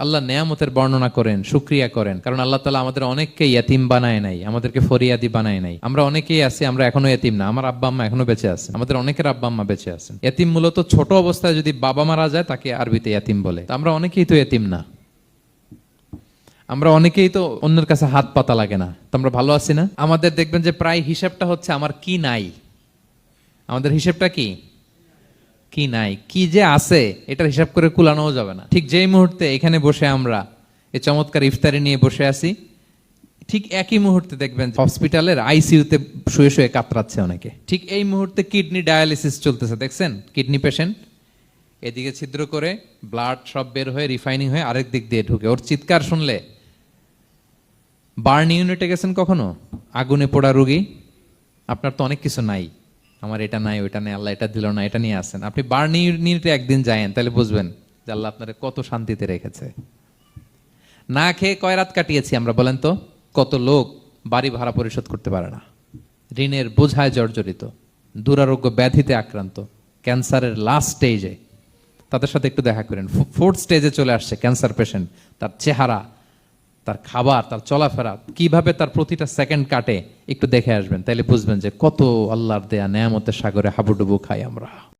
আল্লাহ নেয়ামতের বর্ণনা করেন, শুকরিয়া করেন, কারণ আল্লাহ তাআলা আমাদের অনেককে ইয়াতিম বানায় নাই, আমাদেরকে ফরিয়াদি বানায় নাই। আমরা অনেকেই আছি, আমরা এখনো ইয়াতিম না, আমার আব্বা আম্মা এখনো বেঁচে আছেন, আমাদের অনেকের আব্বা আম্মা বেঁচে আছেন। ইয়াতিম মূলত ছোট অবস্থায় যদি বাবা মারা যায় তাকে আরবিতে ইয়াতিম বলে। আমরা অনেকেই তো ইয়াতিম না, আমরা অনেকেই তো অন্যের কাছে হাত পাতা লাগে না, তো আমরা ভালো আছি না? আমাদের দেখবেন যে প্রায় হিসাবটা হচ্ছে আমার কি নাই, আমাদের হিসাবটা কি কি নাই, কি যে আছে এটার হিসাব করে কুলানোও যাবে না। ঠিক যেই মুহূর্তে এখানে বসে আমরা এই চমৎকার ইফতারি নিয়ে বসে আছি, ঠিক একই মুহূর্তে দেখবেন হসপিটালের আইসিইউতে শুয়ে শুয়ে কাতরাচ্ছে অনেকে। ঠিক এই মুহূর্তে কিডনি ডায়ালিসিস চলতেছে, দেখছেন? কিডনি পেশেন্ট এদিকে ছিদ্র করে ব্লাড সব বের হয়ে রিফাইনিং হয়ে আরেক দিক দিয়ে ঢুকে, ওর চিৎকার শুনলে। বার্ন ইউনিটে গেছেন কখনো? আগুনে পোড়া রোগী, আপনার তো অনেক কিছু নাই, আমার এটা নাই ওইটা নেই, আল্লাহ এটা দিল না, এটা নিয়ে আসেন। আপনি বার্ন ইউনিটে একদিন যায়েন, তাহলে বুঝবেন যে আল্লাহ আপনারে কত শান্তিতে রেখেছে। না খেয়ে কয় রাত কাটিয়েছি আমরা, বলেন তো? কত লোক বাড়ি ভাড়া পরিশোধ করতে পারে না, ঋণের বোঝায় জর্জরিত, দুরারোগ্য ব্যাধিতে আক্রান্ত, ক্যান্সারের লাস্ট স্টেজে। তাদের সাথে একটু দেখা করেন, ফোর্থ স্টেজে চলে আসছে ক্যান্সার পেশেন্ট। তার চেহারা, তার খাবার, তার চলাফেরা, কিভাবে তার প্রতিটা সেকেন্ড কাটে, একটু দেখে আসবেন, তাইলে বুঝবেন যে কত আল্লাহর দেয়া নেয়ামতের সাগরে হাবুডুবু খাই আমরা।